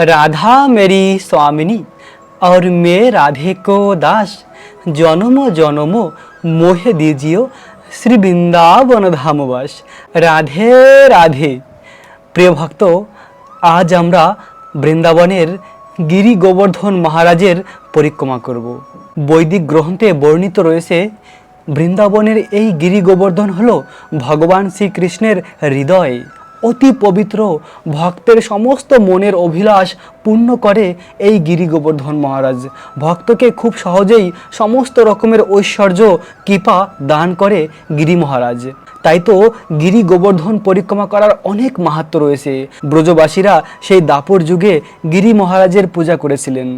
राधा मेरी स्वामिनी और मैं राधे को दास, जन्म जन्म मोहे दीजियो श्री বৃন্দাবন ধামবাস। রাধে রাধে। প্রিয় ভক্ত, আজ আমরা বৃন্দাবনের গিরি গোবর্ধন মহারাজের পরিক্রমা করব। বৈদিক গ্রন্থে বর্ণিত রয়েছে বৃন্দাবনের এই গিরি গোবর্ধন হলো ভগবান শ্রীকৃষ্ণের হৃদয়। অতি পবিত্র, ভক্তের সমস্ত মনের অভিলাষ পূর্ণ করে এই গিরি গোবর্ধন মহারাজ। ভক্তকে খুব সহজেই সমস্ত রকমের ঐশ্বর্য কৃপা দান করে গিরি মহারাজ। তাই তো গিরি গোবর্ধন পরিক্রমা করার অনেক মাহাত্ম্য রয়েছে। ব্রজবাসীরা সেই দাপর যুগে গিরি মহারাজের পূজা করেছিলেন।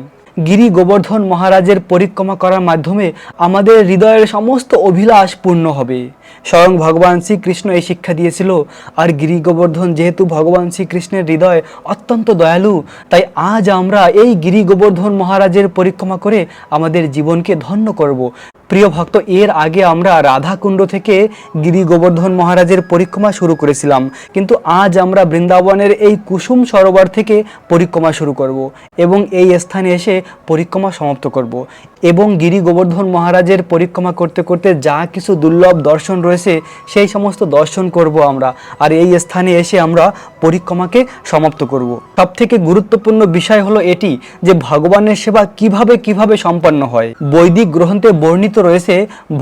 গিরি গোবর্ধন মহারাজের পরিক্রমা করার মাধ্যমে আমাদের হৃদয়ের সমস্ত অভিলাষ পূর্ণ হবে। স্বয়ং ভগবান শ্রীকৃষ্ণ এই শিক্ষা দিয়েছিল। আর গিরি গোবর্ধন যেহেতু ভগবান শ্রীকৃষ্ণের হৃদয় অত্যন্ত দয়ালু, তাই আজ আমরা এই গিরি গোবর্ধন মহারাজের পরিক্রমা করে আমাদের জীবনকে ধন্য করব। প্রিয় ভক্ত, এর আগে আমরা রাধাকুণ্ড থেকে গিরি গোবর্ধন মহারাজের পরিক্রমা শুরু করেছিলাম, কিন্তু আজ আমরা বৃন্দাবনের এই কুসুম সরোবর থেকে পরিক্রমা শুরু করব এবং এই স্থানে এসে পরিক্রমা সমাপ্ত করব। এবং গিরি গোবর্ধন মহারাজের পরিক্রমা করতে করতে যা কিছু দুর্লভ দর্শন রয়েছে সেই সমস্ত দর্শন করব আমরা। আর এই স্থানে এসে আমরা পরিক্রমাকে সমাপ্ত করব। সব থেকে গুরুত্বপূর্ণ বিষয় হলো এটি যে ভগবানের সেবা কিভাবে সম্পন্ন হয়। বৈদিক গ্রন্থে বর্ণিত রয়েছে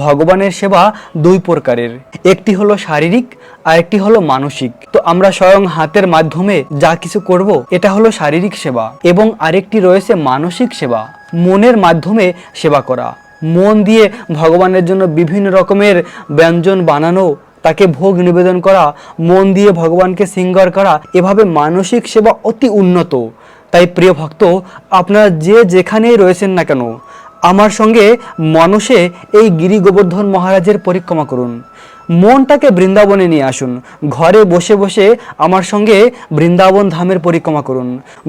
ভগবানের সেবা দুই প্রকারের, একটি হলো শারীরিক আর একটি হলো মানসিক। তো আমরা স্বয়ং হাতের মাধ্যমে যা কিছু করব এটা হলো শারীরিক সেবা, এবং আরেকটি রয়েছে মানসিক সেবা, মনের মাধ্যমে সেবা করা। মন দিয়ে ভগবানের জন্য বিভিন্ন রকমের ব্যঞ্জন বানানো, তাকে ভোগ নিবেদন করা, মন দিয়ে ভগবানকে শৃঙ্গার করা, এভাবে মানসিক সেবা অতি উন্নত। তাই প্রিয় ভক্ত, আপনারা যে যেখানেই রয়েছেন না কেন, আমার সঙ্গে মনসে এই গিরি গোবর্ধন মহারাজের পরিক্রমা করুন। মনটাকে বৃন্দাবনে নিয়ে আসুন। ঘরে বসে বসে আমার সঙ্গে বৃন্দাবন ধামের পরিক্রমা করুন।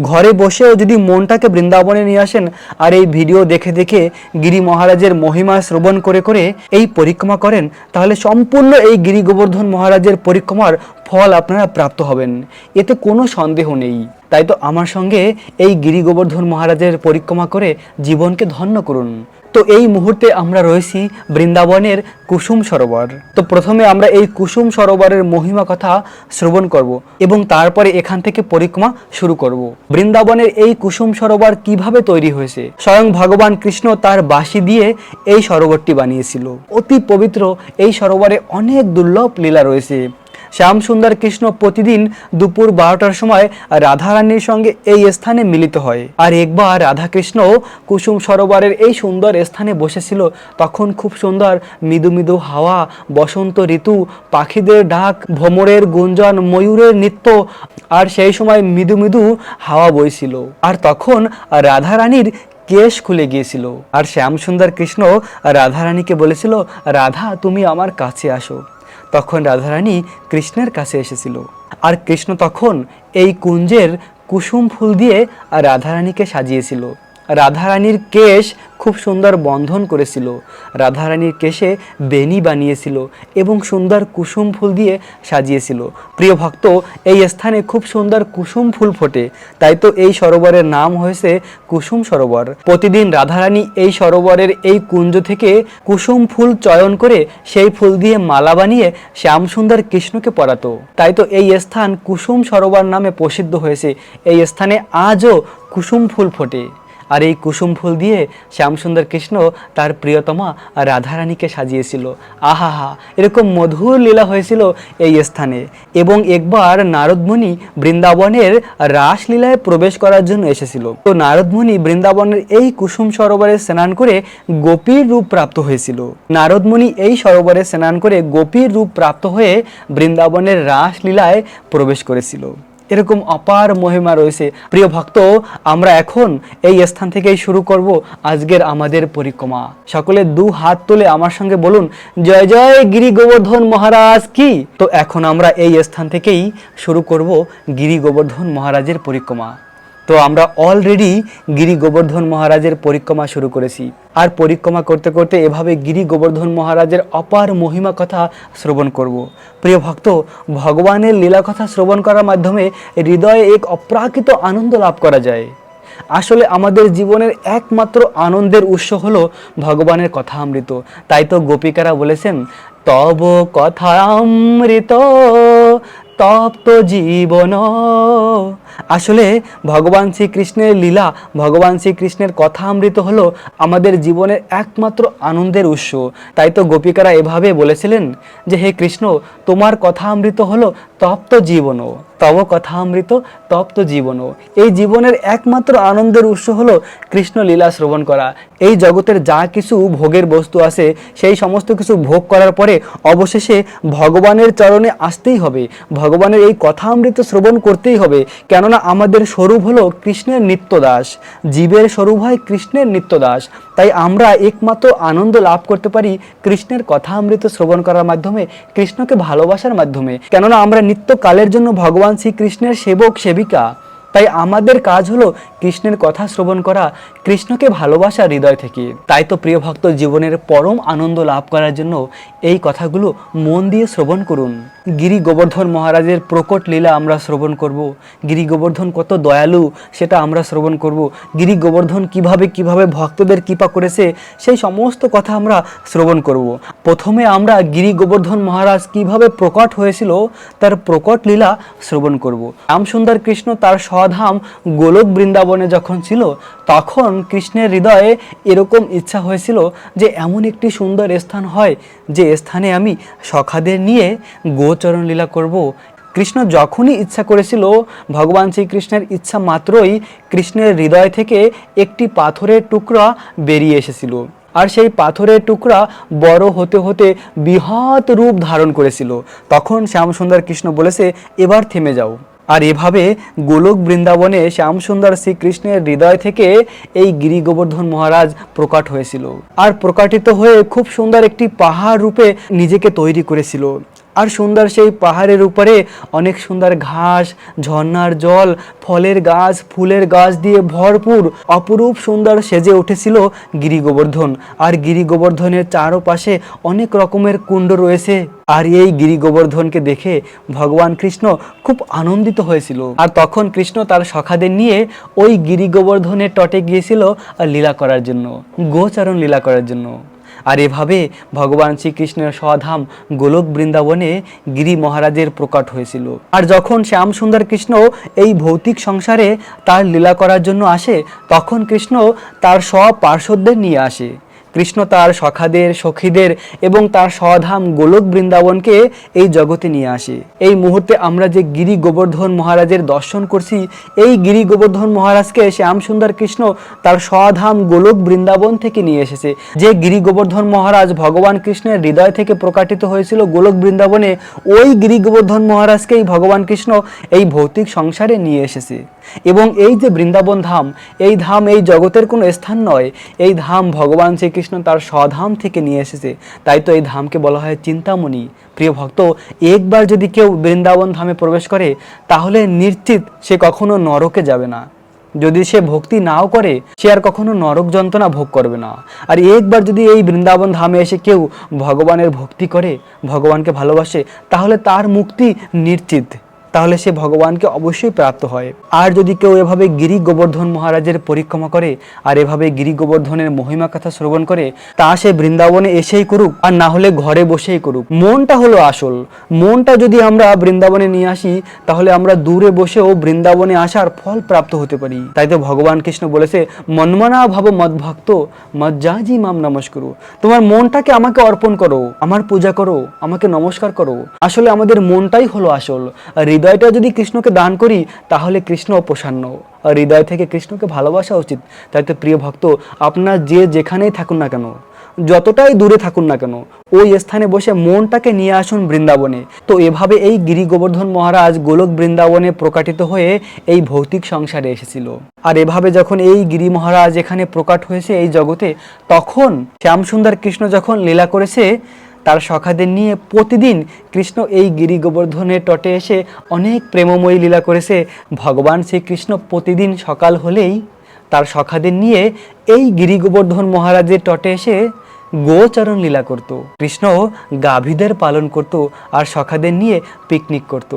ঘরে বসেও যদি মনটাকে বৃন্দাবনে নিয়ে আসেন আর এই ভিডিও দেখে দেখে গিরি মহারাজের মহিমা শ্রবণ করে করে এই পরিক্রমা করেন, তাহলে সম্পূর্ণ এই গিরি গোবর্ধন মহারাজের পরিক্রমার ফল আপনারা প্রাপ্ত হবেন, এতে কোনো সন্দেহ নেই। তাই তো আমার সঙ্গে এই গিরি গোবর্ধন মহারাজের পরিক্রমা করে জীবনকে ধন্য করুন। তো এই মুহূর্তে আমরা রয়েছি বৃন্দাবনের কুসুম সরোবর। তো প্রথমে আমরা এই কুসুম সরোবরের মহিমা কথা শ্রবণ করব এবং তারপরে এখান থেকে পরিক্রমা শুরু করব। বৃন্দাবনের এই কুসুম সরোবর কিভাবে তৈরি হয়েছে? স্বয়ং ভগবান কৃষ্ণ তার বাঁশি দিয়ে এই সরোবরটি বানিয়েছিল। অতি পবিত্র এই সরোবরে অনেক দুর্লভ লীলা রয়েছে। শ্যাম সুন্দর কৃষ্ণ প্রতিদিন দুপুর 12টার সময় রাধারানীর সঙ্গে এই স্থানে মিলিত হয়। আর একবার রাধাকৃষ্ণ কুসুম সরোবরের এই সুন্দর স্থানে বসেছিল, তখন খুব সুন্দর মৃদু মৃদু হাওয়া, বসন্ত ঋতু, পাখিদের ডাক, ভ্রমরের গুঞ্জন, ময়ূরের নৃত্য, আর সেই সময় মৃদু মৃদু হাওয়া বইছিল। আর তখন রাধারানীর কেশ খুলে গিয়েছিল। আর শ্যাম সুন্দর কৃষ্ণ রাধারানীকে বলেছিল, রাধা তুমি আমার কাছে আসো। তখন রাধারানী কৃষ্ণের কাছে এসেছিল। আর কৃষ্ণ তখন এই কুঞ্জের কুসুম ফুল দিয়ে রাধারানীকে সাজিয়েছিল। রাধারানীর কেশ খুব সুন্দর বন্ধন করেছিল, রাধারানীর কেশে বেনি বানিয়েছিল এবং সুন্দর কুসুম ফুল দিয়ে সাজিয়েছিল। প্রিয় ভক্ত, এই স্থানে খুব সুন্দর কুসুম ফুল ফোটে, তাই তো এই সরোবরের নাম হয়েছে কুসুম সরোবর। প্রতিদিন রাধারানী এই সরোবরের এই কুঞ্জ থেকে কুসুম ফুল চয়ন করে সেই ফুল দিয়ে মালা বানিয়ে শ্যাম সুন্দর কৃষ্ণকে পরাতো। তাই তো এই স্থান কুসুম সরোবর নামে প্রসিদ্ধ হয়েছে। এই স্থানে আজও কুসুম ফুল ফোটে। আর এই কুসুম ফুল দিয়ে শ্যামসুন্দর কৃষ্ণ তার প্রিয়তমা রাধারানীকে সাজিয়েছিল। আহা, এরকম মধুর লীলা হয়েছিল এই স্থানে। এবং একবার নারদমুনি বৃন্দাবনের রাসলীলায় প্রবেশ করার জন্য এসেছিল। তো নারদমুনি বৃন্দাবনের এই কুসুম সরোবরে স্নান করে গোপীর রূপ প্রাপ্ত হয়েছিল। নারদমুনি এই সরোবরে স্নান করে গোপীর রূপ প্রাপ্ত হয়ে বৃন্দাবনের রাসলীলায় প্রবেশ করেছিল। এরকম অপার মহিমা রয়েছে। প্রিয় ভক্ত, আমরা এখন এই স্থান থেকেই শুরু করব আজকের আমাদের পরিক্রমা। সকলে দু হাত তুলে আমার সঙ্গে বলুন, জয় জয় গিরি গোবর্ধন মহারাজ কি। তো এখন আমরা এই স্থান থেকেই শুরু করব গিরি গোবর্ধন মহারাজের পরিক্রমা। তো তো আমরা অলরেডি গিরি গোবর্ধন মহারাজের পরিক্রমা শুরু করেছি, আর পরিক্রমা করতে করতে এভাবে গিরি গোবর্ধন মহারাজের অপার মহিমা কথা শ্রবণ করব। প্রিয় ভক্ত, ভগবানের লীলা কথা শ্রবণ করার মাধ্যমে হৃদয়ে এক অপ্রাকৃত আনন্দ লাভ করা যায়। আসলে আমাদের জীবনের একমাত্র আনন্দের উৎস হলো ভগবানের কথা অমৃত। তাই তো গোপিকারা বলেছেন, তব কথা অমৃত তপ্ত জীবন। আসলে ভগবান শ্রীকৃষ্ণের লীলা, ভগবান শ্রীকৃষ্ণের কথা অমৃত হলো আমাদের জীবনের একমাত্র আনন্দের উৎস। তাই তো গোপিকারা এভাবে বলেছিলেন যে, হে কৃষ্ণ, তোমার কথা অমৃত হলো তপ্ত জীবন, তব কথা অমৃত তপ্ত জীবন। এই জীবনের একমাত্র আনন্দের উৎস হলো কৃষ্ণ লীলা শ্রবণ করা। এই জগতের যা কিছু ভোগের বস্তু আছে, সেই সমস্ত কিছু ভোগ করার পরে অবশেষে ভগবানের চরণে আসতেই হবে, ভগবানের এই কথা অমৃত শ্রবণ করতেই হবে। কেননা আমাদের স্বরূপ হলো কৃষ্ণের নিত্যদাস, জীবের স্বরূপ হয় কৃষ্ণের নিত্যদাস। তাই আমরা একমাত্র আনন্দ লাভ করতে পারি কৃষ্ণের কথা অমৃত শ্রবণ করার মাধ্যমে, কৃষ্ণকে ভালোবাসার মাধ্যমে। কেননা আমরা নিত্যকালের জন্য ভগবান শ্রীকৃষ্ণের সেবক সেবিকা। তাই আমাদের কাজ হলো কৃষ্ণের কথা শ্রবণ করা, কৃষ্ণকে ভালোবাসা হৃদয় থেকে। তাই তো প্রিয় ভক্ত, জীবনের পরম আনন্দ লাভ করার জন্য এই কথাগুলো মন দিয়ে শ্রবণ করুন। গিরি গোবর্ধন মহারাজের প্রকট লীলা আমরা শ্রবণ করব। গিরি গোবর্ধন কত দয়ালু সেটা আমরা শ্রবণ করব। গিরি গোবর্ধন কিভাবে কিভাবে ভক্তদের কৃপা করেছে সেই সমস্ত কথা আমরা শ্রবণ করব। প্রথমে আমরা গিরি গোবর্ধন মহারাজ কিভাবে প্রকট হয়েছিল তার প্রকট লীলা শ্রবণ করব। শ্যামসুন্দর কৃষ্ণ তার স্বধাম গোলক বৃন্দাবনে যখন ছিল, তখন কৃষ্ণের হৃদয়ে এরকম ইচ্ছা হয়েছিল যে এমন একটি সুন্দর স্থান হয় যে স্থানে আমি সখাদের নিয়ে গোচরণ লীলা করব। কৃষ্ণ যখনই ইচ্ছা করেছিল, ভগবান শ্রীকৃষ্ণের ইচ্ছা মাত্রই কৃষ্ণের হৃদয় থেকে একটি পাথরের টুকরা বেরিয়ে এসেছিল। আর সেই পাথরের টুকরা বড় হতে হতে বৃহৎ রূপ ধারণ করেছিল। তখন শ্যামসুন্দর কৃষ্ণ বলেছে, এবার থেমে যাও। আর এভাবে গোলক বৃন্দাবনে শ্যামসুন্দর শ্রীকৃষ্ণের হৃদয় থেকে এই গিরি গোবর্ধন মহারাজ প্রকট হয়েছিল, আর প্রকাটিত হয়ে খুব সুন্দর একটি পাহাড় রূপে নিজেকে তৈরি করেছিল। আর সুন্দর সেই পাহাড়ের উপরে অনেক সুন্দর ঘাস, ঝর্ণার জল, ফলের গাছ, ফুলের গাছ দিয়ে ভরপুর অপরূপ সুন্দর সেজে উঠেছিল গিরি গোবর্ধন। আর গিরি গোবর্ধনের চারপাশে অনেক রকমের কুণ্ড রয়েছে। আর এই গিরি গোবর্ধনকে দেখে ভগবান কৃষ্ণ খুব আনন্দিত হয়েছিল। আর তখন কৃষ্ণ তার সখাদের নিয়ে ওই গিরি গোবর্ধনের তটে গিয়েছিল লীলা করার জন্য, গোচারণ লীলা করার জন্য। আর এভাবে ভগবান শ্রীকৃষ্ণের স্বধাম গোলক বৃন্দাবনে গিরি মহারাজের প্রকট হয়েছিল। আর যখন শ্যামসুন্দর কৃষ্ণ এই ভৌতিক সংসারে তার লীলা করার জন্য আসে, তখন কৃষ্ণ তার সব পার্শ্বদের নিয়ে আসে। কৃষ্ণ তার সখাদের, সখীদের এবং তার স্বধাম গোলক বৃন্দাবনকে এই জগতে নিয়ে আসে। এই মুহূর্তে আমরা যে গিরি গোবর্ধন মহারাজের দর্শন করছি, এই গিরি গোবর্ধন মহারাজকে শ্যামসুন্দর কৃষ্ণ তার স্বধাম গোলক বৃন্দাবন থেকে নিয়ে এসেছে। যে গিরি গোবর্ধন মহারাজ ভগবান কৃষ্ণের হৃদয় থেকে প্রকাটিত হয়েছিল গোলক বৃন্দাবনে, ওই গিরি গোবর্ধন মহারাজকেই ভগবান কৃষ্ণ এই ভৌতিক সংসারে নিয়ে এসেছে। এবং এই যে বৃন্দাবন ধাম, এই ধাম এই জগতের কোনো স্থান নয়, এই ধাম ভগবান শ্রীকৃষ্ণ তার স্বধাম থেকে নিয়ে এসেছে। তাই তো এই ধামকে বলা হয় চিন্তামণি। প্রিয় ভক্ত, একবার যদি কেউ বৃন্দাবন ধামে প্রবেশ করে, তাহলে নিশ্চিত সে কখনো নরকে যাবে না। যদি সে ভক্তি নাও করে, সে আর কখনো নরক যন্ত্রণা ভোগ করবে না। আর একবার যদি এই বৃন্দাবন ধামে এসে কেউ ভগবানের ভক্তি করে, ভগবানকে ভালোবাসে, তাহলে তার মুক্তি নিশ্চিত, তাহলে সে ভগবানকে অবশ্যই প্রাপ্ত হয়। আর যদি কেউ এভাবে গিরি গোবর্ধন মহারাজের পরিক্রমা করে, আর এভাবে গিরি গোবর্ধনের মহিমা কথা শ্রবণ করে, তা সে বৃন্দাবনে এসেই করুক, আর না হলে ঘরে বসেই করুক। মনটা হলো আসল। মনটা যদি আমরা বৃন্দাবনে নিয়ে আসি, তাহলে আমরা দূরে বসেও বৃন্দাবনে আসার ফল প্রাপ্ত হতে পারি। তাই তো ভগবান কৃষ্ণ বলেছে, মন্মনা ভাব মদ্ভক্ত মজ্জাজি মাম নমস্কুরু। তোমার মনটাকে আমাকে অর্পণ করো, আমার পূজা করো, আমাকে নমস্কার করো। আসলে আমাদের মনটাই হলো আসল। হৃদয়টা যদি কৃষ্ণকে দান করি, তাহলে কৃষ্ণ প্রসন্ন। আর হৃদয় থেকে কৃষ্ণকে ভালোবাসা উচিত। তাই তো প্রিয় ভক্ত, আপনার যে যেখানেই থাকুন না কেন, যতটাই দূরে থাকুন না কেন, ওই স্থানে বসে মনটাকে নিয়ে আসুন বৃন্দাবনে। তো এভাবে এই গিরি গোবর্ধন মহারাজ গোলক বৃন্দাবনে প্রকাটিত হয়ে এই ভৌতিক সংসারে এসেছিল। আর এভাবে যখন এই গিরি মহারাজ এখানে প্রকাট হয়েছে এই জগতে, তখন শ্যামসুন্দর কৃষ্ণ যখন লীলা করেছে, তার সখাদের নিয়ে প্রতিদিন কৃষ্ণ এই গিরি গোবর্ধনের তটে এসে অনেক প্রেমময়ী লীলা করেছে। ভগবান শ্রীকৃষ্ণ প্রতিদিন সকাল হলেই তার সখাদের নিয়ে এই গিরি গোবর্ধন মহারাজের তটে এসে গোচরণ লীলা করত। কৃষ্ণ গাভীদের পালন করত আর সখাদের নিয়ে পিকনিক করত।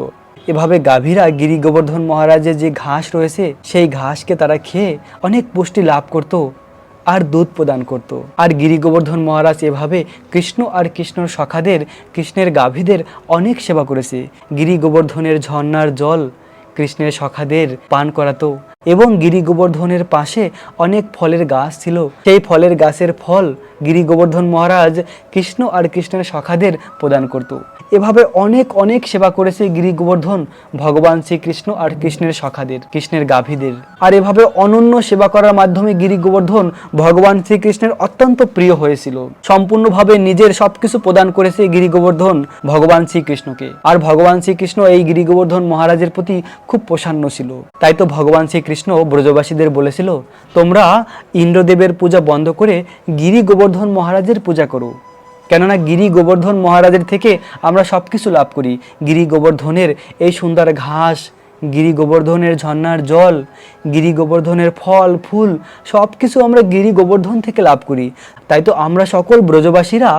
এভাবে গাভীরা গিরি গোবর্ধন মহারাজের যে ঘাস রয়েছে সেই ঘাসকে তারা খেয়ে অনেক পুষ্টি লাভ করত আর দুধ প্রদান করত। আর গিরি গোবর্ধন মহারাজ এভাবে কৃষ্ণ আর কৃষ্ণর সখাদের, কৃষ্ণের গাভীদের অনেক সেবা করেছে। গিরি গোবর্ধনের ঝর্ণার জল কৃষ্ণের সখাদের পান করাতো এবং গিরি গোবর্ধনের পাশে অনেক ফলের গাছ ছিল। সেই ফলের গাছের ফল গিরি গোবর্ধন মহারাজ কৃষ্ণ আর কৃষ্ণের সখাদের প্রদান করত। এভাবে অনেক অনেক সেবা করেছে গিরি গোবর্ধন ভগবান শ্রীকৃষ্ণ আর কৃষ্ণের সখাদের, কৃষ্ণের গাভীদের। আর এভাবে অনন্য সেবা করার মাধ্যমে গিরি গোবর্ধন ভগবান শ্রীকৃষ্ণের অত্যন্ত প্রিয় হয়েছিল। সম্পূর্ণভাবে নিজের সবকিছু প্রদান করেছে গিরি গোবর্ধন ভগবান শ্রীকৃষ্ণকে। আর ভগবান শ্রীকৃষ্ণ এই গিরি গোবর্ধন মহারাজের প্রতি খুব প্রসন্ন ছিল। তাই তো ভগবান শ্রীকৃষ্ণ ব্রজবাসীদের বলেছিল, তোমরা ইন্দ্রদেবের পূজা বন্ধ করে গিরি গোবর্ধন মহারাজের পূজা করো। কেননা গিরি গোবর্ধন মহারাজের থেকে আমরা সব কিছু লাভ করি। গিরি গোবর্ধনের এই সুন্দর ঘাস, গিরি গোবর্ধনের ঝর্ণার জল, গিরি গোবর্ধনের ফল ফুল সব কিছু আমরা গিরি গোবর্ধন থেকে লাভ করি। তাই তো আমরা সকল ব্রজবাসীরা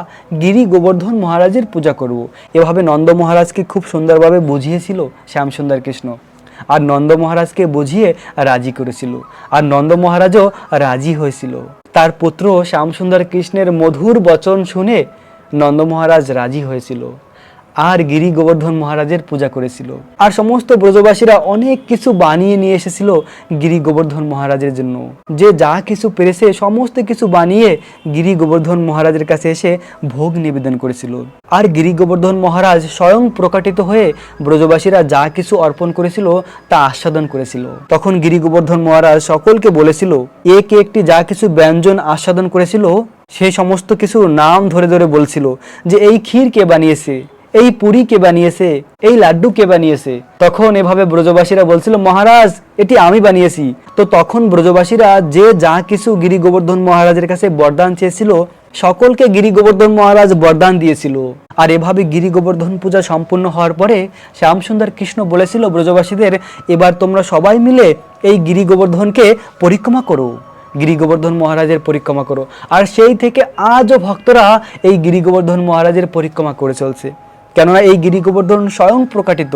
গিরি গোবর্ধন মহারাজের পূজা করব। এভাবে নন্দ মহারাজকে খুব সুন্দরভাবে বুঝিয়েছিল শ্যামসুন্দর কৃষ্ণ। আর নন্দ মহারাজকে বুঝিয়ে রাজি করেছিল। আর নন্দ মহারাজও রাজি হয়েছিল। তার পুত্র শ্যামসুন্দর কৃষ্ণের মধুর বচন শুনে নন্দ মহারাজ রাজি হয়েছিল আর গিরি গোবর্ধন মহারাজের পূজা করেছিল। আর সমস্ত ব্রজবাসীরা অনেক কিছু বানিয়ে নিয়ে এসেছিল গিরি গোবর্ধন মহারাজের জন্য। যে যা কিছু পেরেছে সমস্ত কিছু বানিয়ে গিরি গোবর্ধন মহারাজের কাছে এসে ভোগ নিবেদন করেছিল। আর গিরি গোবর্ধন মহারাজ স্বয়ং প্রকাটিত হয়ে ব্রজবাসীরা যা কিছু অর্পণ করেছিল তা আস্বাদন করেছিল। তখন গিরি গোবর্ধন মহারাজ সকলকে বলেছিল, একে একটি যা কিছু ব্যঞ্জন আস্বাদন করেছিল সেই সমস্ত কিছু নাম ধরে ধরে বলছিল যে এই ক্ষীর কে বানিয়েছে, এই পুরি কে বানিয়েছে, এই লাড্ডু কে বানিয়েছে। তখন এভাবে ব্রজবাসীরা বলছিল, মহারাজ এটি আমি বানিয়েছি। তো তখন ব্রজবাসীরা যে যা কিছু গিরি গোবর্ধন মহারাজের কাছে বরদান চেয়েছিল সকলকে গিরি গোবর্ধন মহারাজ বরদান দিয়েছিল। আর এভাবে গিরি গোবর্ধন পূজা সম্পূর্ণ হওয়ার পরে শ্যামসুন্দর কৃষ্ণ বলেছিল ব্রজবাসীদের, এবার তোমরা সবাই মিলে এই গিরি গোবর্ধনকে পরিক্রমা করো, গিরি গোবর্ধন মহারাজের পরিক্রমা করো। আর সেই থেকে আজও ভক্তরা এই গিরি গোবর্ধন মহারাজের পরিক্রমা করে চলছে। কেননা এই গিরি গোবর্ধন স্বয়ং প্রকাটিত।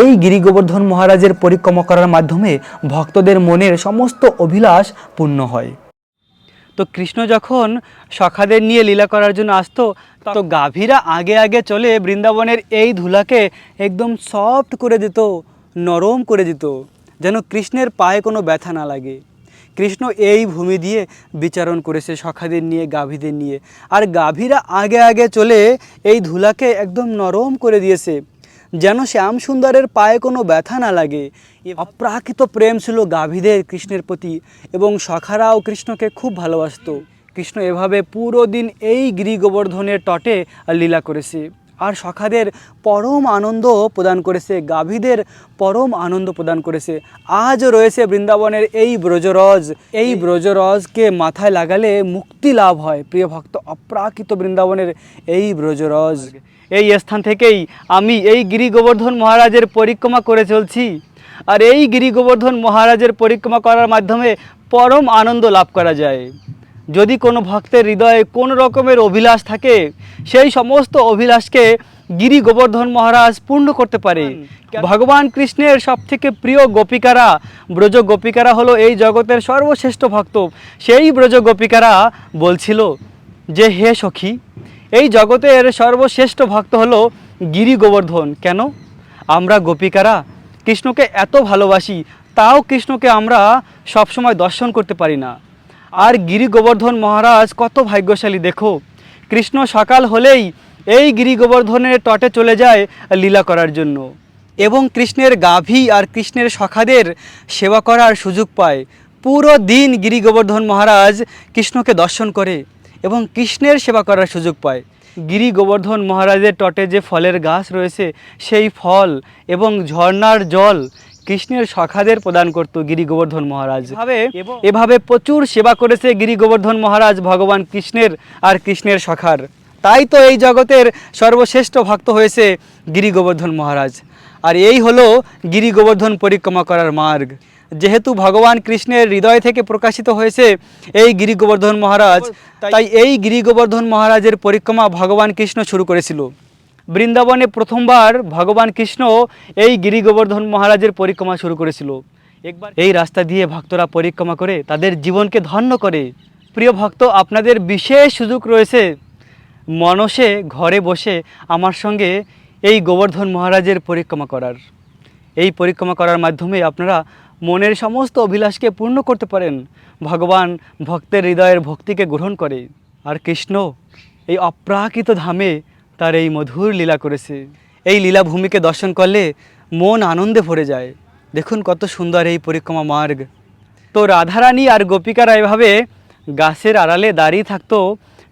এই গিরি গোবর্ধন মহারাজের পরিক্রমা করার মাধ্যমে ভক্তদের মনের সমস্ত অভিলাষ পূর্ণ হয়। তো কৃষ্ণ যখন সখাদের নিয়ে লীলা করার জন্য আসতো, তো গাভীরা আগে আগে চলে বৃন্দাবনের এই ধুলাকে একদম সফট করে দিত, নরম করে দিত, যেন কৃষ্ণের পায়ে কোনো ব্যথা না লাগে। কৃষ্ণ এই ভূমি দিয়ে বিচারণ করেছে সখাদের নিয়ে, গাভীদের নিয়ে। আর গাভীরা আগে আগে চলে এই ধুলাকে একদম নরম করে দিয়েছে, যেন শ্যাম সুন্দরের পায়ে কোনো ব্যথা না লাগে। অপ্রাকৃত প্রেম ছিল গাভীদের কৃষ্ণের প্রতি এবং সখারাও কৃষ্ণকে খুব ভালোবাসতো। কৃষ্ণ এভাবে পুরো দিন এই গিরি গোবর্ধনের তটে লীলা করেছে আর সখাদের পরম আনন্দ প্রদান করেছে, গাভীদের পরম আনন্দ প্রদান করেছে। আজও রয়েছে বৃন্দাবনের এই ব্রজরজ। এই ব্রজরজকে মাথায় লাগালে মুক্তি লাভ হয়। প্রিয় ভক্ত, অপ্রাকৃত বৃন্দাবনের এই ব্রজরজ। এই স্থান থেকেই আমি এই গিরি গোবর্ধন মহারাজের পরিক্রমা করে চলছি। আর এই গিরি গোবর্ধন মহারাজের পরিক্রমা করার মাধ্যমে পরম আনন্দ লাভ করা যায়। যদি কোনো ভক্তের হৃদয়ে কোনো রকমের অভিলাষ থাকে, সেই সমস্ত অভিলাষকে গিরি গোবর্ধন মহারাজ পূর্ণ করতে পারে। ভগবান কৃষ্ণের সবথেকে প্রিয় গোপিকারা, ব্রজ গোপিকারা হলো এই জগতের সর্বশ্রেষ্ঠ ভক্ত। সেই ব্রজ গোপিকারা বলছিল যে, হে সখী, এই জগতের সর্বশ্রেষ্ঠ ভক্ত হলো গিরি গোবর্ধন। কেন? আমরা গোপিকারা কৃষ্ণকে এত ভালোবাসি, তাও কৃষ্ণকে আমরা সবসময় দর্শন করতে পারি না। আর গিরি গোবর্ধন মহারাজ কত ভাগ্যশালী দেখো, কৃষ্ণ সকাল হলেই এই গিরি গোবর্ধনের তটে চলে যায় লীলা করার জন্য এবং কৃষ্ণের গাভী আর কৃষ্ণের সখাদের সেবা করার সুযোগ পায়। পুরো দিন গিরি গোবর্ধন মহারাজ কৃষ্ণকে দর্শন করে এবং কৃষ্ণের সেবা করার সুযোগ পায়। গিরি গোবর্ধন মহারাজের তটে যে ফলের গাছ রয়েছে সেই ফল এবং ঝর্ণার জল কৃষ্ণের সখাদের প্রদান করত গিরি গোবর্ধন মহারাজ। এভাবে প্রচুর সেবা করেছে গিরি গোবর্ধন মহারাজ ভগবান কৃষ্ণের আর কৃষ্ণের সখার। তাই তো এই জগতের সর্বশ্রেষ্ঠ ভক্ত হয়েছে গিরি গোবর্ধন মহারাজ। আর এই হলো গিরি গোবর্ধন পরিক্রমা করার মার্গ। যেহেতু ভগবান কৃষ্ণের হৃদয় থেকে প্রকাশিত হয়েছে এই গিরি গোবর্ধন মহারাজ, তাই এই গিরি গোবর্ধন মহারাজের পরিক্রমা ভগবান কৃষ্ণ শুরু করেছিল। বৃন্দাবনে প্রথমবার ভগবান কৃষ্ণ এই গিরি গোবর্ধন মহারাজের পরিক্রমা শুরু করেছিল। একবার এই রাস্তা দিয়ে ভক্তরা পরিক্রমা করে তাদের জীবনকে ধন্য করে। প্রিয় ভক্ত, আপনাদের বিশেষ সুযোগ রয়েছে মনসে ঘরে বসে আমার সঙ্গে এই গোবর্ধন মহারাজের পরিক্রমা করার। এই পরিক্রমা করার মাধ্যমে আপনারা মনের সমস্ত অভিলাষকে পূর্ণ করতে পারেন। ভগবান ভক্তের হৃদয়ের ভক্তিকে গ্রহণ করে। আর কৃষ্ণ এই অপ্রাকৃত ধামে তার এই মধুর লীলা করেছে। এই লীলাভূমিকে দর্শন করলে মন আনন্দে ভরে যায়। দেখুন কত সুন্দর এই পরিক্রমা মার্গ। তো রাধারানী আর গোপিকারা এভাবে গাছের আড়ালে দাঁড়িয়ে থাকতো।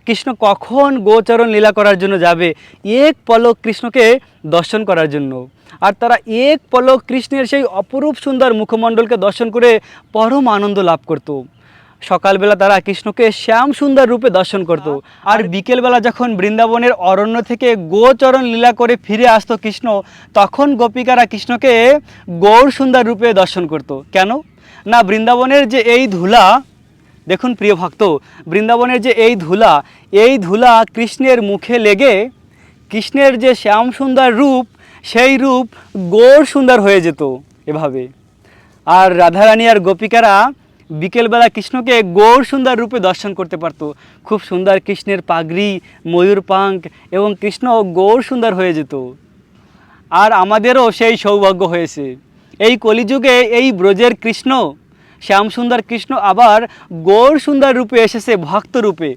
কৃষ্ণ কখন গোচরণ লীলা করার জন্য যাবে, এক পলক কৃষ্ণকে দর্শন করার জন্য। আর তারা এক পলক কৃষ্ণের সেই অপরূপ সুন্দর মুখমণ্ডলকে দর্শন করে পরম আনন্দ লাভ করত। সকালবেলা তারা কৃষ্ণকে শ্যাম সুন্দর রূপে দর্শন করত। আর বিকেলবেলা যখন বৃন্দাবনের অরণ্য থেকে গোচরণ লীলা করে ফিরে আসতো কৃষ্ণ, তখন গোপিকারা কৃষ্ণকে গৌর সুন্দর রূপে দর্শন করত। কেন না, বৃন্দাবনের যে এই ধুলা, দেখুন প্রিয় ভক্ত, বৃন্দাবনের যে এই ধুলা কৃষ্ণের মুখে লেগে কৃষ্ণের যে শ্যাম সুন্দর রূপ, সেই রূপ গৌর সুন্দর হয়ে যেত এভাবে। আর রাধারানী আর গোপিকারা বিকেলবেলা কৃষ্ণকে গৌর সুন্দর রূপে দর্শন করতে পারত। খুব সুন্দর কৃষ্ণের পাগড়ি, ময়ূর পাঙ্খ এবং কৃষ্ণ গৌর সুন্দর হয়ে যেত। আর আমাদেরও সেই সৌভাগ্য হয়েছে। এই কলিযুগে এই ব্রজের কৃষ্ণ, শ্যাম সুন্দর কৃষ্ণ আবার গৌর সুন্দর রূপে এসেছে ভক্ত রূপে।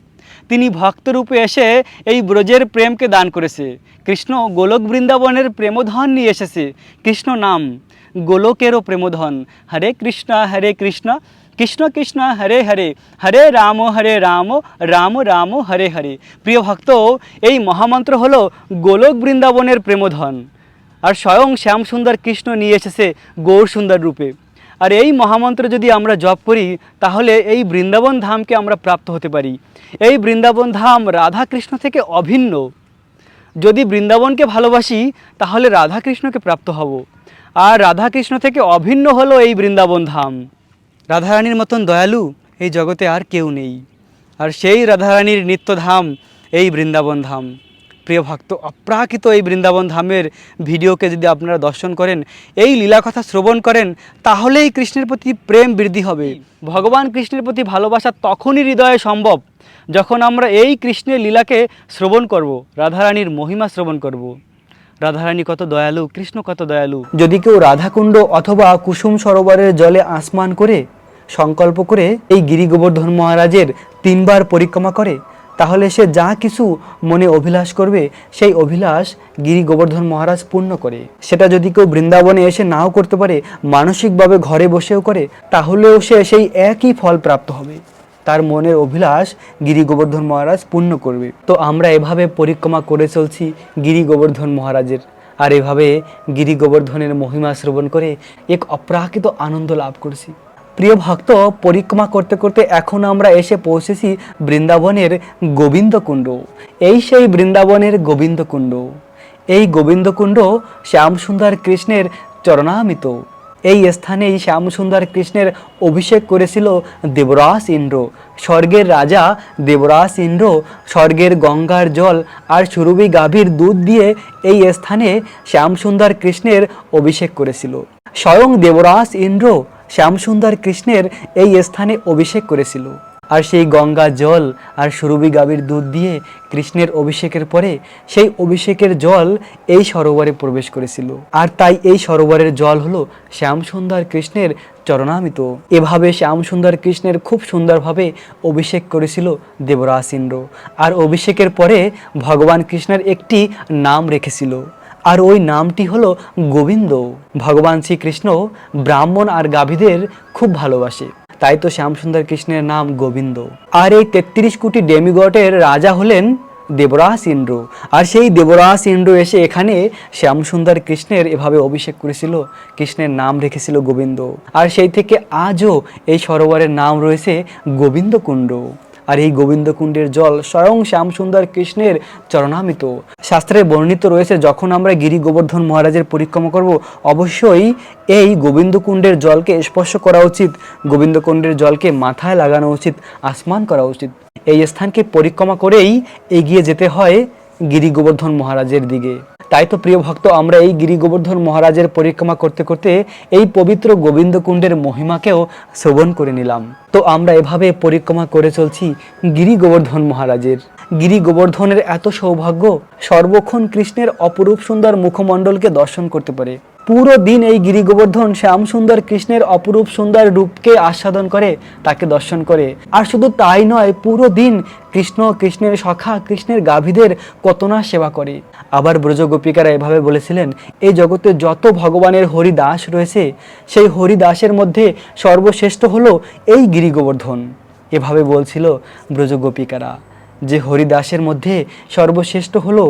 তিনি ভক্ত রূপে এসে এই ব্রজের প্রেমকে দান করেছে। কৃষ্ণ গোলক বৃন্দাবনের প্রেমধন নিয়ে এসেছে। কৃষ্ণ নাম গোলকেরও প্রেমধন। হরে কৃষ্ণ কৃষ্ণ কৃষ্ণ হরে হরে, হরে রাম রাম রাম হরে হরে। প্রিয় ভক্ত, এই মহামন্ত্র হলো গোলক বৃন্দাবনের প্রেমধন। আর স্বয়ং শ্যাম সুন্দর কৃষ্ণ নিয়ে এসেছে গৌর সুন্দর রূপে। আর এই মহামন্ত্র যদি আমরা জপ করি তাহলে এই বৃন্দাবন ধামকে আমরা প্রাপ্ত হতে পারি। এই বৃন্দাবন ধাম রাধা কৃষ্ণ থেকে অভিন্ন। যদি বৃন্দাবনকে ভালোবাসি তাহলে রাধা কৃষ্ণকে প্রাপ্ত হব। আর রাধা কৃষ্ণ থেকে অভিন্ন হলো এই বৃন্দাবন ধাম। রাধারানীর মতন দয়ালু এই জগতে আর কেউ নেই। আর সেই রাধারানীর নিত্যধাম এই বৃন্দাবন ধাম। প্রিয় ভক্ত, অপ্রাকৃত এই বৃন্দাবন ধামের ভিডিওকে যদি আপনারা দর্শন করেন, এই লীলা কথা শ্রবণ করেন, তাহলেই কৃষ্ণের প্রতি প্রেম বৃদ্ধি হবে। ভগবান কৃষ্ণের প্রতি ভালোবাসা তখনই হৃদয়ে সম্ভব যখন আমরা এই কৃষ্ণের লীলাকে শ্রবণ করব, রাধারানীর মহিমা শ্রবণ করব। রাধারানী কত দয়ালু, কৃষ্ণ কত দয়ালু। যদি কেউ রাধাকুণ্ড অথবা কুসুম সরোবরের জলে আসমান করে সংকল্প করে এই গিরি গোবর্ধন মহারাজের 3 বার পরিক্রমা করে, তাহলে সে যা কিছু মনে অভিলাষ করবে সেই অভিলাষ গিরি গোবর্ধন মহারাজ পূর্ণ করে। সেটা যদি কেউ বৃন্দাবনে এসে নাও করতে পারে, মানসিকভাবে ঘরে বসেও করে, তাহলেও সে সেই একই ফল প্রাপ্ত হবে। তার মনের অভিলাষ গিরি গোবর্ধন মহারাজ পূর্ণ করবে। তো আমরা এভাবে পরিক্রমা করে চলছি গিরি গোবর্ধন মহারাজের। আর এভাবে গিরি গোবর্ধনের মহিমা শ্রবণ করে এক অপ্রাকৃত আনন্দ লাভ করছি। প্রিয় ভক্ত, পরিক্রমা করতে করতে এখন আমরা এসে পৌঁছেছি বৃন্দাবনের গোবিন্দকুণ্ড। এই সেই বৃন্দাবনের গোবিন্দকুণ্ড। এই গোবিন্দকুণ্ড শ্যামসুন্দর কৃষ্ণের চরণামিত। এই স্থানেই শ্যামসুন্দর কৃষ্ণের অভিষেক করেছিল দেবরাজ ইন্দ্র। স্বর্গের রাজা দেবরাজ ইন্দ্র স্বর্গের গঙ্গার জল আর সুরভি গাভীর দুধ দিয়ে এই স্থানে শ্যামসুন্দর কৃষ্ণের অভিষেক করেছিল। স্বয়ং দেবরাজ ইন্দ্র শ্যামসুন্দর কৃষ্ণের এই স্থানে অভিষেক করেছিল। আর সেই গঙ্গা জল আর সুরভি গাভীর দুধ দিয়ে কৃষ্ণের অভিষেকের পরে সেই অভিষেকের জল এই সরোবরে প্রবেশ করেছিল। আর তাই এই সরোবরের জল হলো শ্যামসুন্দর কৃষ্ণের চরণামিত। এভাবে শ্যামসুন্দর কৃষ্ণের খুব সুন্দরভাবে অভিষেক করেছিল দেবরাজ ইন্দ্র। আর অভিষেকের পরে ভগবান কৃষ্ণের একটি নাম রেখেছিল, আর ওই নামটি হলো গোবিন্দ। ভগবান শ্রীকৃষ্ণ ব্রাহ্মণ আর গাভীদের খুব ভালোবাসে, তাই তো শ্যামসুন্দর কৃষ্ণের নাম গোবিন্দ। আর এই 33 কোটি ডেমিগডের রাজা হলেন দেবরাজ ইন্দ্র। আর সেই দেবরাজ ইন্দ্র এসে এখানে শ্যামসুন্দর কৃষ্ণের এভাবে অভিষেক করেছিল, কৃষ্ণের নাম রেখেছিল গোবিন্দ। আর সেই থেকে আজও এই সরোবরের নাম রয়েছে গোবিন্দকুণ্ড। আর এই গোবিন্দকুণ্ডের জল স্বয়ং শ্যামসুন্দর কৃষ্ণের চরণামৃত। শাস্ত্রে বর্ণিত রয়েছে, যখন আমরা গিরি গোবর্ধন মহারাজের পরিক্রমা করব, অবশ্যই এই গোবিন্দকুণ্ডের জলকে স্পর্শ করা উচিত, গোবিন্দকুণ্ডের জলকে মাথায় লাগানো উচিত, আসমান করা উচিত। এই স্থানকে পরিক্রমা করেই এগিয়ে যেতে হয় গিরি গোবর্ধন মহারাজের দিকে। তাই তো প্রিয় ভক্ত, আমরা এই গিরি গোবর্ধন মহারাজের পরিক্রমা করতে করতে এই পবিত্র গোবিন্দকুণ্ডের মহিমাকেও শ্রবণ করে নিলাম। তো আমরা এভাবে পরিক্রমা করে চলছি গিরি গোবর্ধন মহারাজের। গিরি গোবর্ধনের এত সৌভাগ্য, সর্বক্ষণ কৃষ্ণের অপরূপ সুন্দর মুখমণ্ডলকে দর্শন করতে পারে। পুরো দিন এই গিরি গোবর্ধন শ্যাম সুন্দর কৃষ্ণের অপরূপ সুন্দর রূপকে আস্বাদন করে, তাকে দর্শন করে। আর শুধু তাই নয়, পুরো দিন কৃষ্ণ, কৃষ্ণের সখা, কৃষ্ণের গাভীদের কত না সেবা করে। আবার ব্রজ গোপিকারা এভাবে বলেছিলেন, এই জগতে যত ভগবানের হরিদাস রয়েছে, সেই হরিদাসের মধ্যে সর্বশ্রেষ্ঠ হলো এই গিরি গোবর্ধন। এভাবে বলছিল ব্রজ গোপিকারা যে হরিদাসের মধ্যে সর্বশ্রেষ্ঠ হলো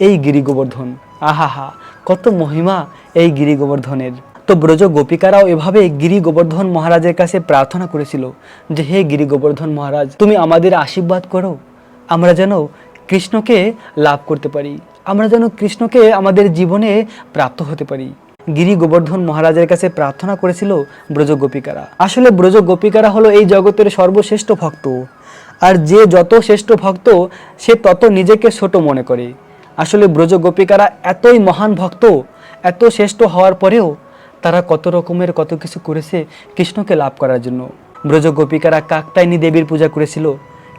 এই গিরি গোবর্ধন। আহাহা, কত মহিমা এই গিরি গোবর্ধনের। তো ব্রজ গোপিকারাও এভাবে গিরি গোবর্ধন মহারাজের কাছে প্রার্থনা করেছিল যে হে গিরি গোবর্ধন মহারাজ, তুমি আমাদের আশীর্বাদ করো, আমরা যেন কৃষ্ণকে লাভ করতে পারি, আমরা যেন কৃষ্ণকে আমাদের জীবনে প্রাপ্ত হতে পারি। গিরি গোবর্ধন মহারাজের কাছে প্রার্থনা করেছিল ব্রজ গোপিকারা। আসলে ব্রজ গোপিকারা হলো এই জগতের সর্বশ্রেষ্ঠ ভক্ত, আর যে যত শ্রেষ্ঠ ভক্ত সে তত নিজেকে ছোট মনে করে। আসলে ব্রজ গোপিকারা এতই মহান ভক্ত, এত শ্রেষ্ঠ হওয়ার পরেও তারা কত রকমের কত কিছু করেছে কৃষ্ণকে লাভ করার জন্য। ব্রজ গোপিকারা কাকতায়নী দেবীর পূজা করেছিল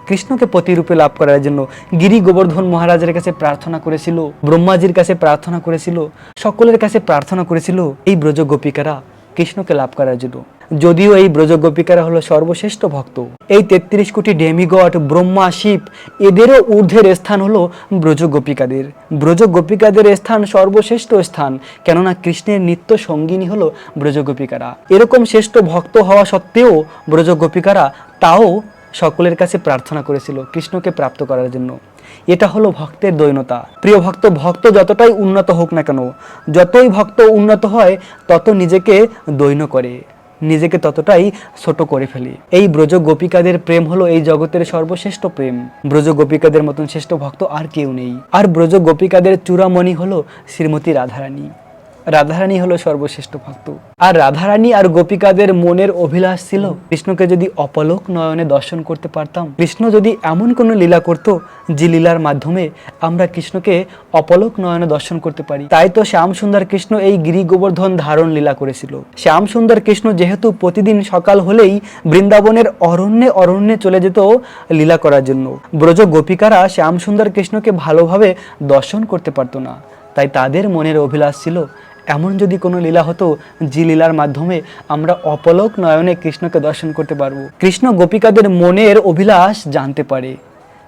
কৃষ্ণকে প্রতিরূপে লাভ করার জন্য, গিরি গোবর্ধন মহারাজের কাছে প্রার্থনা করেছিল, ব্রহ্মাজির কাছে প্রার্থনা করেছিল, সকলের কাছে প্রার্থনা করেছিল এই ব্রজ গোপিকারা কৃষ্ণকে লাভ করার জন্য। যদিও এই ব্রজ গোপিকারা হলো সর্বশ্রেষ্ঠ ভক্ত, এই 33 কোটি ডেমিগড, ব্রহ্মা, শিব এদেরও ঊর্ধ্বের স্থান হলো ব্রজ গোপিকাদের। ব্রজ গোপিকাদের স্থান সর্বশ্রেষ্ঠ স্থান, কেননা কৃষ্ণের নিত্য সঙ্গিনী হলো ব্রজ গোপিকারা। এরকম শ্রেষ্ঠ ভক্ত হওয়া সত্ত্বেও ব্রজ গোপিকারা তাও সকলের কাছে প্রার্থনা করেছিল কৃষ্ণকে প্রাপ্ত করার জন্য। এটা হলো ভক্তের দৈনতা। প্রিয় ভক্ত, ভক্ত যতটাই উন্নত হোক না কেন, যতই ভক্ত উন্নত হয় তত নিজেকে দৈন্য করে, নিজেকে ততটাই ছোট করে ফেলি। এই ব্রজ গোপিকাদের প্রেম হলো এই জগতের সর্বশ্রেষ্ঠ প্রেম। ব্রজ গোপিকাদের মতন শ্রেষ্ঠ ভক্ত আর কেউ নেই। আর ব্রজ গোপিকাদের চূড়ামণি হলো শ্রীমতী রাধারানী। রাধারানী হলো সর্বশ্রেষ্ঠ ভক্ত। আর রাধারানী আর গোপিকাদের মনের অভিলাষ ছিল কৃষ্ণকে যদি অপলক নয়নে দর্শন করতে পারতাম, কৃষ্ণ যদি এমন কোনো লীলা করত যে লীলার মাধ্যমে আমরা কৃষ্ণকে অপলক নয়নে দর্শন করতে পারি। তাই তো শ্যাম সুন্দর কৃষ্ণ এই গিরি গোবর্ধন ধারণ লীলা করেছিল। শ্যাম সুন্দর কৃষ্ণ যেহেতু প্রতিদিন সকাল হলেই বৃন্দাবনের অরণ্যে অরণ্যে চলে যেত লীলা করার জন্য, ব্রজ গোপিকারা শ্যাম সুন্দর কৃষ্ণকে ভালোভাবে দর্শন করতে পারতো না। তাই তাদের মনের অভিলাষ ছিল এমন যদি কোনো লীলা হতো যে লীলার মাধ্যমে আমরা অপলক নয়নে কৃষ্ণকে দর্শন করতে পারবো। কৃষ্ণ গোপিকাদের মনের অভিলাষ জানতে পারে,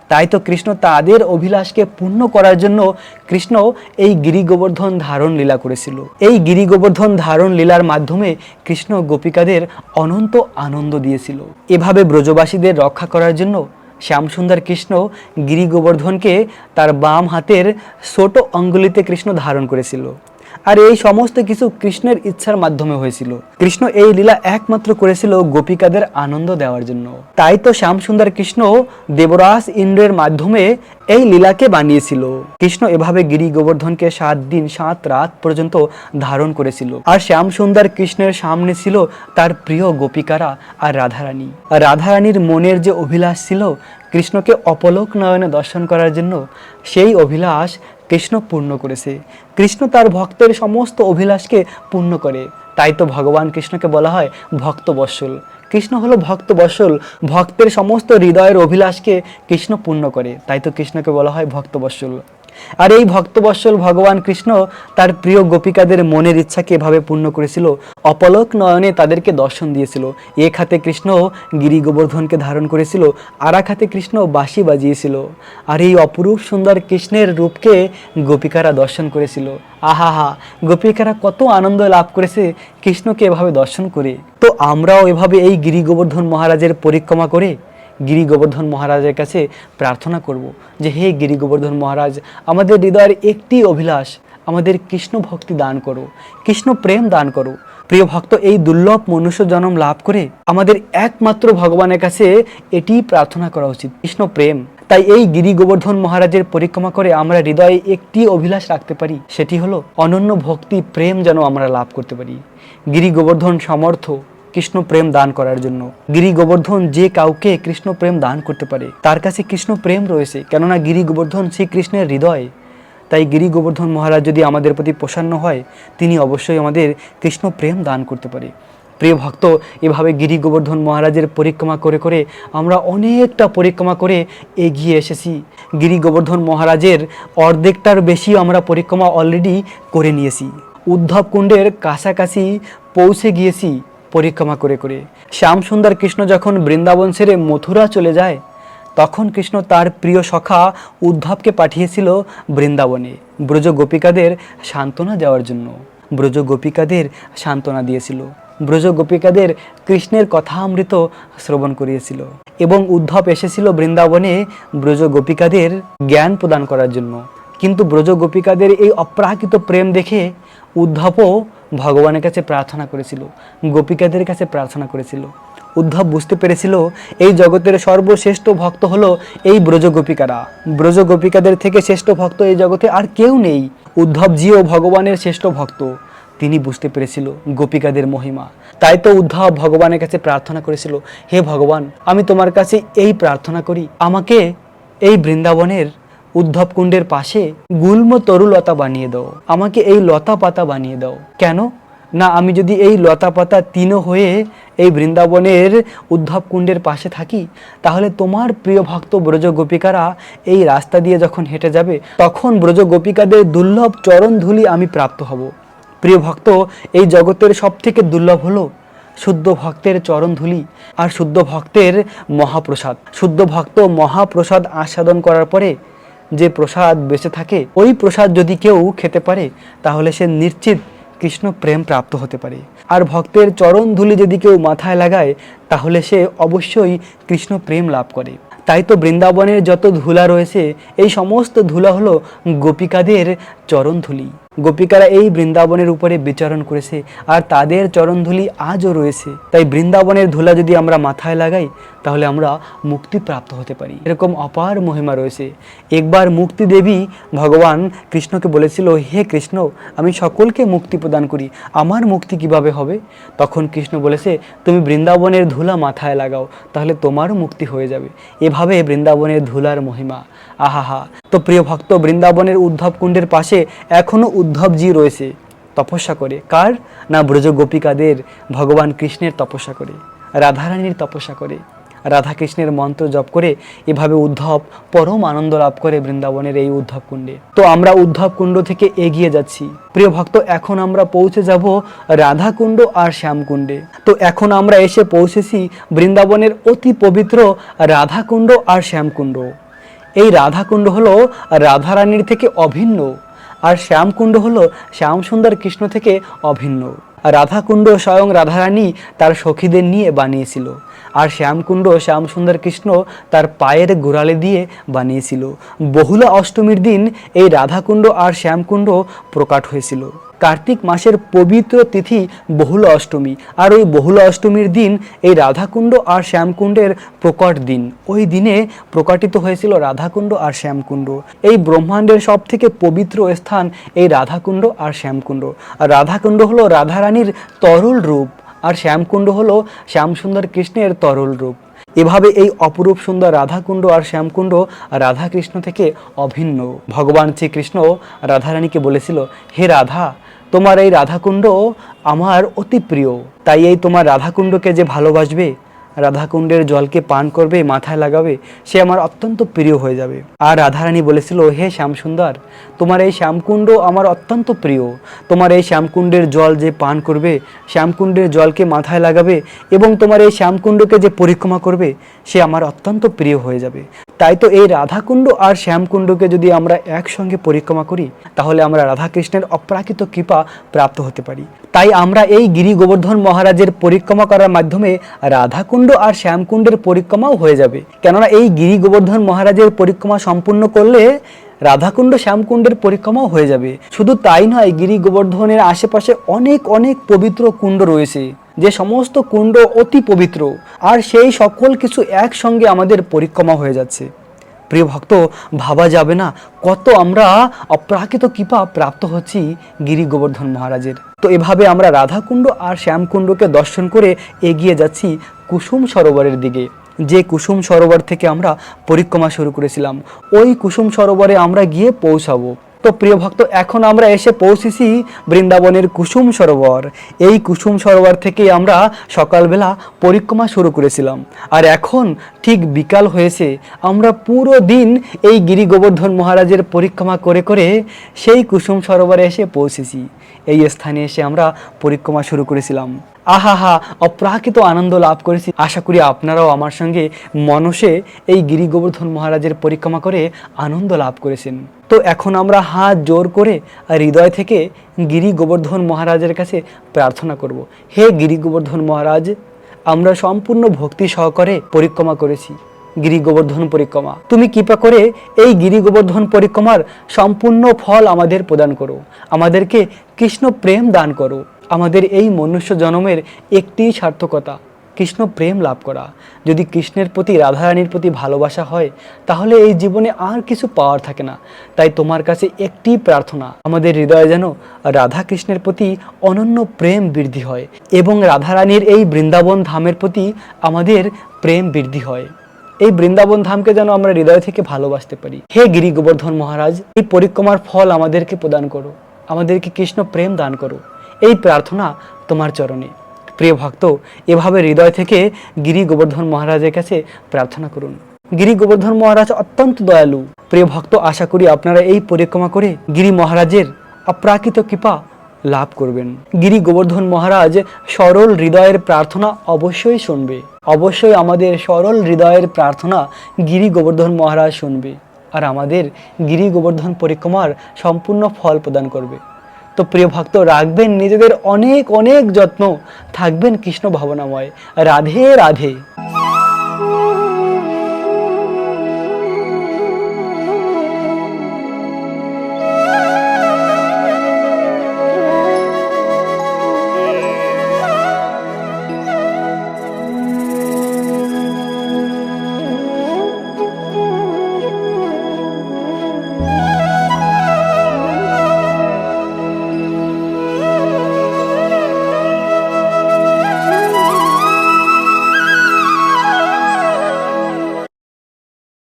তাই তো কৃষ্ণ তাদের অভিলাষকে পূর্ণ করার জন্য কৃষ্ণ এই গিরি গোবর্ধন ধারণ লীলা করেছিল। এই গিরি গোবর্ধন ধারণ লীলার মাধ্যমে কৃষ্ণ গোপিকাদের অনন্ত আনন্দ দিয়েছিল। এভাবে ব্রজবাসীদের রক্ষা করার জন্য শ্যামসুন্দর কৃষ্ণ গিরি গোবর্ধনকে তার বাম হাতের ছোট অঙ্গুলিতে কৃষ্ণ ধারণ করেছিল। আর এই সমস্ত কিছু কৃষ্ণের ইচ্ছার মাধ্যমে হয়েছিল। কৃষ্ণ এই লীলা একমাত্র করেছিল গোপিকাদের আনন্দ দেওয়ার জন্য। তাই তো শ্যামসুন্দর কৃষ্ণ দেবরাজ ইন্দ্রের মাধ্যমে এই লীলাকে বানিয়েছিল। কৃষ্ণ এভাবে গিরি গোবর্ধনকে 7 দিন 7 রাত পর্যন্ত ধারণ করেছিল। আর শ্যামসুন্দর কৃষ্ণের সামনে ছিল তার প্রিয় গোপিকারা আর রাধারানী। আর রাধারানীর মনের যে অভিলাষ ছিল কৃষ্ণকে অপলক নয়নে দর্শন করার জন্য, সেই অভিলাষ কৃষ্ণ পূর্ণ করেছে। কৃষ্ণ তার ভক্তের সমস্ত অভিলাষকে পূর্ণ করে। তাই তো ভগবান কৃষ্ণকে বলা হয় ভক্তবৎসল। কৃষ্ণ হলো ভক্তবৎসল, ভক্তের সমস্ত হৃদয়ের অভিলাষকে কৃষ্ণ পূর্ণ করে। তাই তো কৃষ্ণকে বলা হয় ভক্তবৎসল। আর এই ভক্তবৎসল ভগবান কৃষ্ণ তার প্রিয় গোপিকাদের মনের ইচ্ছাকে এভাবে পূর্ণ করেছিল, অপলক নয়নে তাদেরকে দর্শন দিয়েছিল। এক হাতে কৃষ্ণ গিরি গোবর্ধনকে ধারণ করেছিল, আর এক হাতে কৃষ্ণ বাঁশি বাজিয়েছিল। আর এই অপরূপ সুন্দর কৃষ্ণের রূপকে গোপিকারা দর্শন করেছিল। আহাহা, গোপিকারা কত আনন্দ লাভ করেছে কৃষ্ণকে এভাবে দর্শন করে। তো আমরাও এভাবে এই গিরি গোবর্ধন মহারাজের পরিক্রমা করে গিরি গোবর্ধন মহারাজের কাছে প্রার্থনা করব যে হে গিরি গোবর্ধন মহারাজ, আমাদের হৃদয়ের একটি অভিলাষ, আমাদের কৃষ্ণ ভক্তি দান করো, কৃষ্ণ প্রেম দান করো। প্রিয় ভক্ত, এই দুর্লভ মনুষ্য জন্ম লাভ করে আমাদের একমাত্র ভগবানের কাছে এটি প্রার্থনা করা উচিত, কৃষ্ণ প্রেম। তাই এই গিরি গোবর্ধন মহারাজের পরিক্রমা করে আমরা হৃদয়ে একটি অভিলাষ রাখতে পারি, সেটি হলো অনন্য ভক্তি প্রেম যেন আমরা লাভ করতে পারি। গিরি গোবর্ধন সমর্থ কৃষ্ণ প্রেম দান করার জন্য। গিরি গোবর্ধন যে কাউকে কৃষ্ণ প্রেম দান করতে পারে, তার কাছে কৃষ্ণ প্রেম রয়েছে, কেননা গিরি গোবর্ধন শ্রীকৃষ্ণের হৃদয়। তাই গিরি গোবর্ধন মহারাজ যদি আমাদের প্রতি প্রসন্ন হয়, তিনি অবশ্যই আমাদের কৃষ্ণ প্রেম দান করতে পারে। প্রিয় ভক্ত, এভাবে গিরি গোবর্ধন মহারাজের পরিক্রমা করে করে আমরা অনেকটা পরিক্রমা করে এগিয়ে এসেছি। গিরি গোবর্ধন মহারাজের অর্ধেকটার বেশি আমরা পরিক্রমা অলরেডি করে নিয়েছি। উদ্ধব কুণ্ডের কাছাকাছি পৌঁছে গিয়েছি পরিক্রমা করে করে। শ্যাম সুন্দর কৃষ্ণ যখন বৃন্দাবন ছেড়ে মথুরা চলে যায়, তখন কৃষ্ণ তার প্রিয় সখা উদ্ধবকে পাঠিয়েছিল বৃন্দাবনে ব্রজ গোপিকাদের সান্ত্বনা দেওয়ার জন্য। ব্রজ গোপিকাদের সান্ত্বনা দিয়েছিল, ব্রজ গোপিকাদের কৃষ্ণের কথা অমৃত শ্রবণ করিয়েছিল। এবং উদ্ধব এসেছিল বৃন্দাবনে ব্রজ গোপিকাদের জ্ঞান প্রদান করার জন্য। কিন্তু ব্রজ গোপিকাদের এই অপ্রাকৃত প্রেম দেখে উদ্ধবও ভগবানের কাছে প্রার্থনা করেছিল, গোপিকাদের কাছে প্রার্থনা করেছিল। উদ্ধব বুঝতে পেরেছিল এই জগতের সর্বশ্রেষ্ঠ ভক্ত হলো এই ব্রজ গোপিকারা। ব্রজ গোপিকাদের থেকে শ্রেষ্ঠ ভক্ত এই জগতে আর কেউ নেই। উদ্ধবজিও ভগবানের শ্রেষ্ঠ ভক্ত, তিনি বুঝতে পেরেছিল গোপিকাদের মহিমা। তাই তো উদ্ধব ভগবানের কাছে প্রার্থনা করেছিল, হে ভগবান, আমি তোমার কাছে এই প্রার্থনা করি, আমাকে এই বৃন্দাবনের উদ্ধব কুণ্ডের পাশে গুল্ম তরুলতা বানিয়ে দাও, আমাকে এই লতা পাতা বানিয়ে দাও। কেন না, আমি যদি এই লতা পাতা তিন হয়ে এই বৃন্দাবনের উদ্ধব কুণ্ডের পাশে থাকি, তাহলে তোমার প্রিয় ভক্ত ব্রজ গোপিকারা এই রাস্তা দিয়ে যখন হেঁটে যাবে, তখন ব্রজ গোপিকাদের দুর্লভ চরণ ধুলি আমি প্রাপ্ত হব। প্রিয় ভক্ত, এই জগতের সব থেকে দুর্লভ হলো শুদ্ধ ভক্তের চরণ ধুলি আর শুদ্ধ ভক্তের মহাপ্রসাদ। শুদ্ধ ভক্ত মহাপ্রসাদ আস্বাদন করার পরে যে প্রসাদ বেঁচে থাকে, ওই প্রসাদ যদি কেউ খেতে পারে, তাহলে সে নিশ্চিত কৃষ্ণ প্রেম প্রাপ্ত হতে পারে। আর ভক্তের চরণ ধুলি যদি কেউ মাথায় লাগায়, তাহলে সে অবশ্যই কৃষ্ণ প্রেম লাভ করে। তাই তো বৃন্দাবনের যত ধুলা রয়েছে, এই সমস্ত ধুলা হলো গোপিকাদের চরণ ধুলি। গোপিকারা এই বৃন্দাবনের উপরে বিচরণ করেছে আর তাদের চরণধুলি আজও রয়েছে। তাই বৃন্দাবনের ধুলা যদি আমরা মাথায় লাগাই, তাহলে আমরা মুক্তি প্রাপ্ত হতে পারি। এরকম অপার মহিমা রয়েছে। একবার মুক্তি দেবী ভগবান কৃষ্ণকে বলেছিল, হে কৃষ্ণ, আমি সকলকে মুক্তি প্রদান করি, আমার মুক্তি কিভাবে হবে? তখন কৃষ্ণ বলেছে, তুমি বৃন্দাবনের ধুলা মাথায় লাগাও, তাহলে তোমারও মুক্তি হয়ে যাবে। এভাবে বৃন্দাবনের ধুলার মহিমা, আহাহা। তো প্রিয় ভক্ত, বৃন্দাবনের উদ্ধব কুণ্ডের পাশে এখনো উদ্ধবজি রয়েছে তপস্যা করে। কার না? ব্রজ গোপিকাদের, ভগবান কৃষ্ণের তপস্যা করে, রাধারানীর তপস্যা করে, রাধা কৃষ্ণের মন্ত্র জপ করে এভাবে উদ্ধব পরম আনন্দ লাভ করে বৃন্দাবনের এই উদ্ধব কুণ্ডে। তো আমরা উদ্ধব কুণ্ড থেকে এগিয়ে যাচ্ছি। প্রিয় ভক্ত, এখন আমরা পৌঁছে যাব রাধা কুণ্ড আর শ্যাম কুণ্ডে। তো এখন আমরা এসে পৌঁছেছি বৃন্দাবনের অতি পবিত্র রাধা কুণ্ড আর শ্যাম কুণ্ড। এই রাধা কুণ্ড হলো রাধারানীর থেকে অভিন্ন, আর শ্যামকুণ্ড হলো শ্যাম সুন্দর কৃষ্ণ থেকে অভিন্ন। রাধাকুণ্ড স্বয়ং রাধারানী তার সখীদের নিয়ে বানিয়েছিল, আর শ্যামকুণ্ড শ্যাম সুন্দর কৃষ্ণ তার পায়ের গোড়ালে দিয়ে বানিয়েছিল। বহুলা অষ্টমীর দিন এই রাধাকুণ্ড আর শ্যামকুণ্ড প্রকাট হয়েছিল। কার্তিক মাসের পবিত্র তিথি বহুলা অষ্টমী, আর ওই বহুলা অষ্টমীর দিন এই রাধাকুণ্ড আর শ্যামকুণ্ডের প্রকট দিন। ওই দিনে প্রকাটিত হয়েছিল রাধাকুণ্ড আর শ্যামকুণ্ড। এই ব্রহ্মাণ্ডের সব থেকে পবিত্র স্থান এই রাধাকুণ্ড আর শ্যামকুণ্ড। আর রাধাকুণ্ড হলো রাধারানীর তরল রূপ, আর শ্যামকুণ্ড হলো শ্যামসুন্দর কৃষ্ণের তরল রূপ। এভাবে এই অপরূপ সুন্দর রাধাকুণ্ড আর শ্যামকুণ্ড রাধা কৃষ্ণ থেকে অভিন্ন। ভগবান শ্রীকৃষ্ণ রাধারানীকে বলেছিল, হে রাধা, তোমার এই রাধাকুণ্ড আমার অতি প্রিয়। তাই এই তোমার রাধাকুণ্ডকে যে ভালোবাসবে, রাধাকুণ্ডের জলকে পান করবে, মাথায় লাগাবে, সে আমার অত্যন্ত প্রিয় হয়ে যাবে। আর রাধারানী বলেছিল, হে শ্যামসুন্দর, তোমার এই শ্যামকুণ্ড আমার অত্যন্ত প্রিয়। তোমার এই শ্যামকুণ্ডের জল যে পান করবে, শ্যামকুণ্ডের জলকে মাথায় লাগাবে এবং তোমার এই শ্যামকুণ্ডকে যে পরিক্রমা করবে, সে আমার অত্যন্ত প্রিয় হয়ে যাবে। তাই তো এই রাধাকুণ্ড আর শ্যামকুণ্ডকে যদি আমরা একসঙ্গে পরিক্রমা করি, তাহলে আমরা রাধাকৃষ্ণের অপ্রাকৃত কৃপা প্রাপ্ত হতে পারি। তাই আমরা এই গিরি গোবর্ধন মহারাজের পরিক্রমা করার মাধ্যমে রাধাকুণ্ড আর শ্যামকুণ্ডের পরিক্রমাও হয়ে যাবে। কেননা এই গিরি গোবর্ধন মহারাজের পরিক্রমা সম্পূর্ণ করলে রাধাকুণ্ড শ্যামকুণ্ডের পরিক্রমাও হয়ে যাবে। শুধু তাই নয়, গিরি গোবর্ধনের আশেপাশে অনেক অনেক পবিত্র কুণ্ড রয়েছে, যে সমস্ত কুণ্ড অতি পবিত্র, আর সেই সকল কিছু একসঙ্গে আমাদের পরিক্রমা হয়ে যাচ্ছে। প্রিয় ভক্ত, ভাবা যাবে না কত আমরা অপ্রাকৃত কৃপা প্রাপ্ত হচ্ছি গিরি গোবর্ধন মহারাজের। তো এভাবে আমরা রাধাকুণ্ড আর শ্যামকুণ্ডকে দর্শন করে এগিয়ে যাচ্ছি কুসুম সরোবরের দিকে। যে কুসুম সরোবর থেকে আমরা পরিক্রমা শুরু করেছিলাম, ওই কুসুম সরোবরে আমরা গিয়ে পৌঁছাবো। তো প্রিয় ভক্ত, এখন আমরা এসে পৌঁছেছি বৃন্দাবনের কুসুম সরোবর। এই কুসুম সরোবর থেকে আমরা সকালবেলা পরিক্রমা শুরু করেছিলাম, আর এখন ঠিক বিকাল হয়েছে। আমরা পুরো দিন এই গিরি গোবর্ধন মহারাজের পরিক্রমা করে করে সেই কুসুম সরোবরে এসে পৌঁছেছি। এই স্থানে এসে আমরা পরিক্রমা শুরু করেছিলাম। আহা, অপ্রাকৃত আনন্দ লাভ করেছি। আশা করি আপনারাও আমার সঙ্গে মনসে এই গিরি গোবর্ধন মহারাজের পরিক্রমা করে আনন্দ লাভ করেছেন। তো এখন আমরা হাত জোর করে হৃদয় থেকে গিরি গোবর্ধন মহারাজের কাছে প্রার্থনা করব। হে গিরি গোবর্ধন মহারাজ, আমরা সম্পূর্ণ ভক্তি সহকারে পরিক্রমা করেছি গিরি গোবর্ধন পরিক্রমা। তুমি কৃপা করে এই গিরি গোবর্ধন পরিক্রমার সম্পূর্ণ ফল আমাদের প্রদান করো, আমাদেরকে কৃষ্ণ প্রেম দান করো। আমাদের এই মনুষ্য জন্মের একটি সার্থকতা, কৃষ্ণ প্রেম লাভ করা। যদি কৃষ্ণের প্রতি, রাধারানীর প্রতি ভালোবাসা হয়, তাহলে এই জীবনে আর কিছু পাওয়ার থাকে না। তাই তোমার কাছে একটি প্রার্থনা, আমাদের হৃদয়ে যেন রাধা কৃষ্ণের প্রতি অনন্য প্রেম বৃদ্ধি হয়, এবং রাধারানীর এই বৃন্দাবন ধামের প্রতি আমাদের প্রেম বৃদ্ধি হয়। এই বৃন্দাবন ধামকে যেন আমরা হৃদয় থেকে ভালোবাসতে পারি। হে গিরি গোবর্ধন মহারাজ, এই পরিক্রমার ফল আমাদেরকে প্রদান করো, আমাদেরকে কৃষ্ণ প্রেম দান করো। এই প্রার্থনা তোমার চরণে। প্রিয় ভক্ত, এভাবে হৃদয় থেকে গিরি গোবর্ধন মহারাজের কাছে প্রার্থনা করুন। গিরি গোবর্ধন মহারাজ অত্যন্ত দয়ালু। প্রিয় ভক্ত, আশা করি আপনারা এই পরিক্রমা করে গিরি মহারাজের অপ্রাকৃত কৃপা লাভ করবেন। গিরি গোবর্ধন মহারাজ সরল হৃদয়ের প্রার্থনা অবশ্যই শুনবে। অবশ্যই আমাদের সরল হৃদয়ের প্রার্থনা গিরি গোবর্ধন মহারাজ শুনবে, আর আমাদের গিরি গোবর্ধন পরিক্রমার সম্পূর্ণ ফল প্রদান করবে। তো প্রিয় ভক্ত, রাখবেন নিজেদের অনেক অনেক যত্ন, থাকবেন কৃষ্ণ ভাবনাময়। রাধে রাধে।